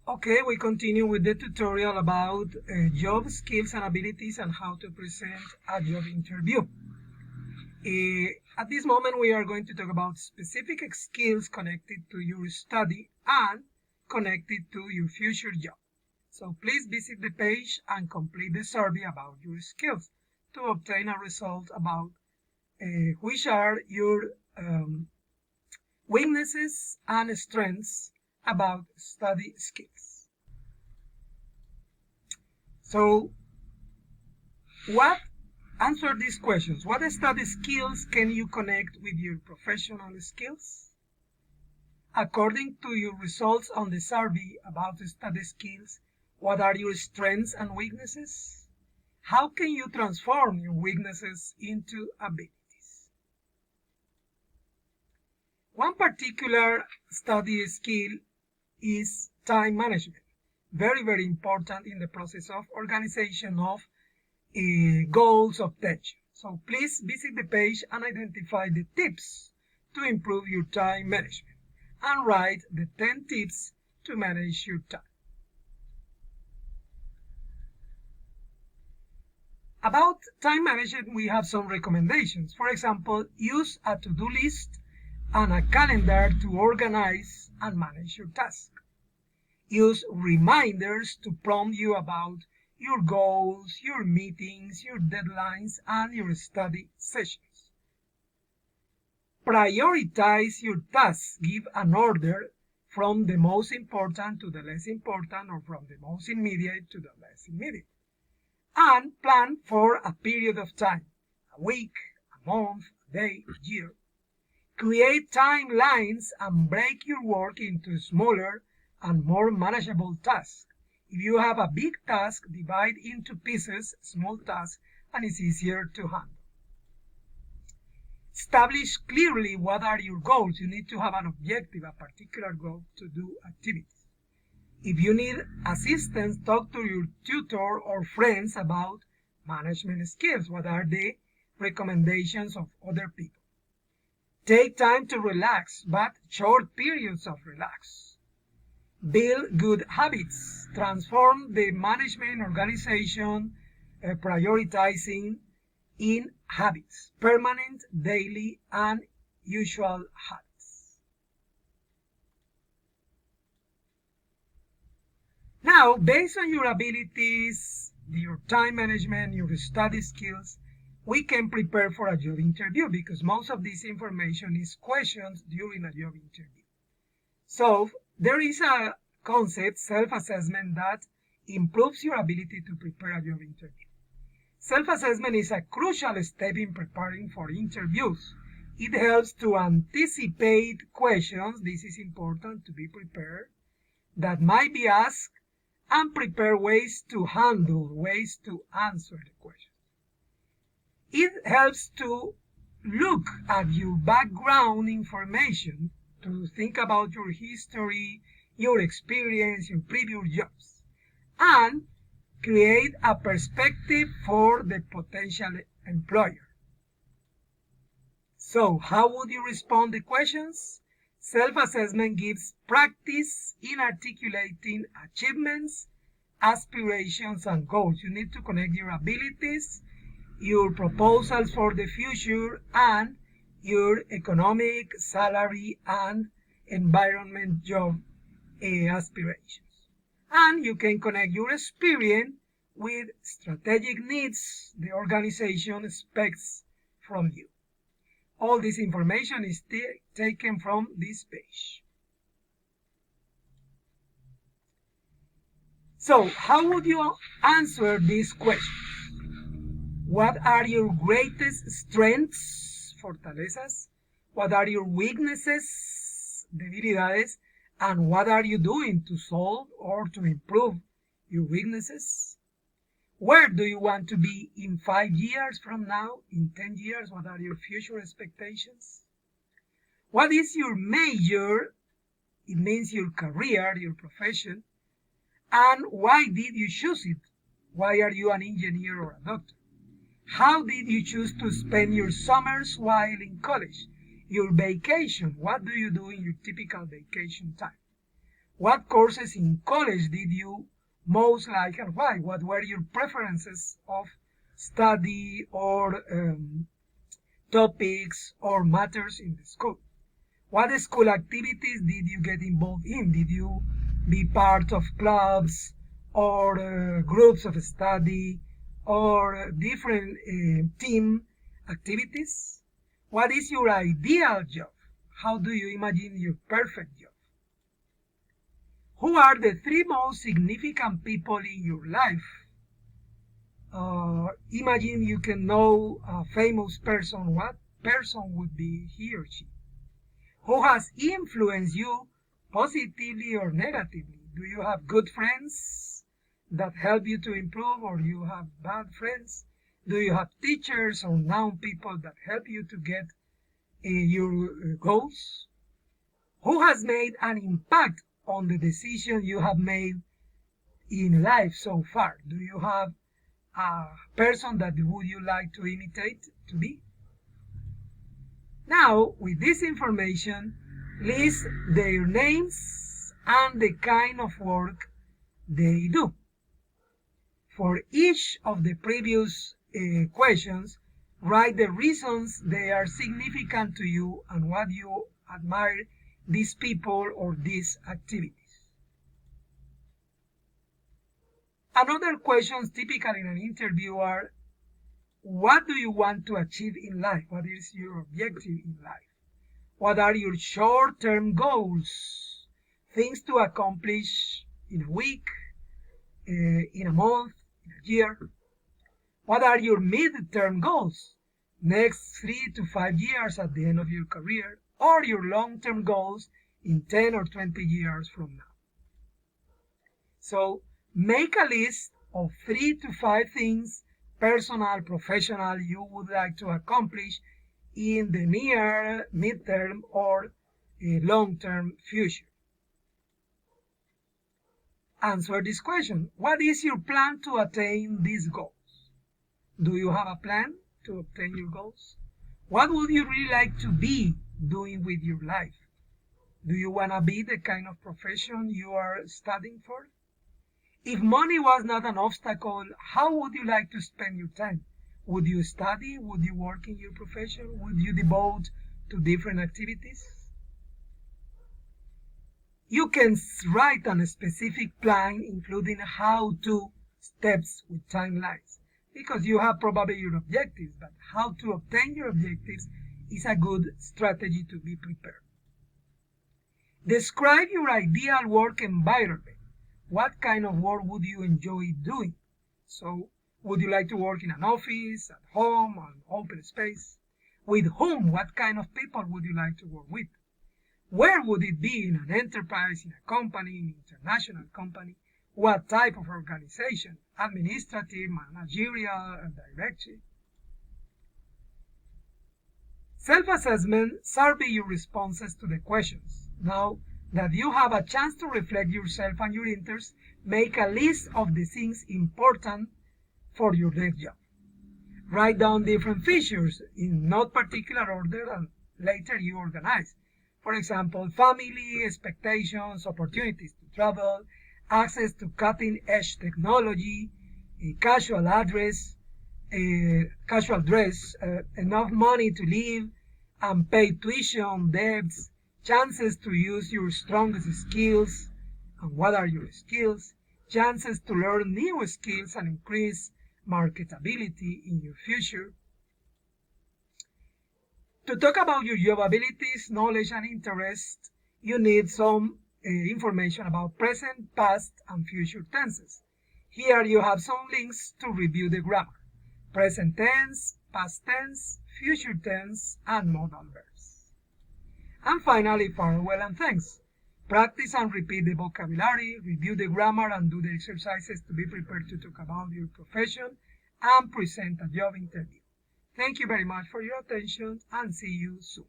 Okay, we continue with the tutorial about job skills and abilities and how to present a job interview. At this moment, we are going to talk about specific skills connected to your study and connected to your future job. So please visit the page and complete the survey about your skills to obtain a result about which are your weaknesses and strengths about study skills. So, answer these questions. What study skills can you connect with your professional skills? According to your results on the survey about study skills, what are your strengths and weaknesses? How can you transform your weaknesses into abilities? One particular study skill is time management. Very, very important in the process of organization of goals of tension. So please visit the page and identify the tips to improve your time management and write the 10 tips to manage your time. About time management, we have some recommendations. For example, use a to-do list and a calendar to organize and manage your tasks. Use reminders to prompt you about your goals, your meetings, your deadlines, and your study sessions. Prioritize your tasks. Give an order from the most important to the less important, or from the most immediate to the less immediate. And plan for a period of time, a week, a month, a day, a year. Create timelines and break your work into smaller and more manageable tasks. If you have a big task, divide into pieces, small tasks, and it's easier to handle. Establish clearly what are your goals. You need to have an objective, a particular goal to do activities. If you need assistance, talk to your tutor or friends about management skills. What are the recommendations of other people? Take time to relax, but short periods of relax. Build good habits. Transform the management organization prioritizing in habits, permanent, daily, and usual habits. Now, based on your abilities, your time management, your study skills, we can prepare for a job interview because most of this information is questions during a job interview. So there is a concept, self-assessment, that improves your ability to prepare a job interview. Self-assessment is a crucial step in preparing for interviews. It helps to anticipate questions, this is important to be prepared, that might be asked, and prepare ways to handle, ways to answer the question. It helps to look at your background information, to think about your history, your experience, your previous jobs, and create a perspective for the potential employer. So, how would you respond to questions? Self-assessment gives practice in articulating achievements, aspirations, and goals. You need to connect your abilities, your proposals for the future, and your economic, salary, and environment job aspirations. And you can connect your experience with strategic needs the organization expects from you. All this information is taken from this page. So, how would you answer these questions? What are your greatest strengths, fortalezas? What are your weaknesses, debilidades? And what are you doing to solve or to improve your weaknesses? Where do you want to be in 5 years from now? In 10 years, what are your future expectations? What is your major? It means your career, your profession. And why did you choose it? Why are you an engineer or a doctor? How did you choose to spend your summers while in college? Your vacation, what do you do in your typical vacation time? What courses in college did you most like and why? What were your preferences of study or topics or matters in the school? What school activities did you get involved in? Did you be part of clubs or groups of study or different team activities? What is your ideal job? How do you imagine your perfect job? Who are the 3 most significant people in your life? Imagine you can know a famous person. What person would be he or she? Who has influenced you positively or negatively? Do you have good friends that help you to improve, or you have bad friends? Do you have teachers or known people that help you to get your goals? Who has made an impact on the decision you have made in life so far? Do you have a person that would you like to imitate to be? Now, with this information, list their names and the kind of work they do. For each of the previous questions, write the reasons they are significant to you and what you admire these people or these activities. Another questions typical in an interview are, what do you want to achieve in life? What is your objective in life? What are your short-term goals? Things to accomplish in a week, in a month, in a year. What are your mid-term goals? Next 3 to 5 years at the end of your career, or your long-term goals in 10 or 20 years from now. So make a list of 3 to 5 things, personal, professional, you would like to accomplish in the near, mid-term, or long-term future. Answer this question. What is your plan to attain these goals? Do you have a plan to obtain your goals? What would you really like to be doing with your life? Do you want to be the kind of profession you are studying for? If money was not an obstacle, how would you like to spend your time? Would you study? Would you work in your profession? Would you devote to different activities? You can write a specific plan, including how-to steps with timelines, because you have probably your objectives, but how to obtain your objectives is a good strategy to be prepared. Describe your ideal work environment. What kind of work would you enjoy doing? So, would you like to work in an office, at home, on open space? With whom? What kind of people would you like to work with? Where would it be? In an enterprise, in a company, in an international company? What type of organization? Administrative, managerial, directory? Self-assessment survey your responses to the questions. Now that you have a chance to reflect yourself and your interests, make a list of the things important for your next job. Write down different features in not particular order, and later you organize. For example, family, expectations, opportunities to travel, access to cutting-edge technology, a casual dress, enough money to live, unpaid tuition, debts, chances to use your strongest skills, and what are your skills, chances to learn new skills and increase marketability in your future. To talk about your job abilities, knowledge, and interests, you need some information about present, past, and future tenses. Here you have some links to review the grammar: present tense, past tense, future tense, and modal verbs. And finally, farewell and thanks. Practice and repeat the vocabulary, review the grammar, and do the exercises to be prepared to talk about your profession and present a job interview. Thank you very much for your attention, and see you soon.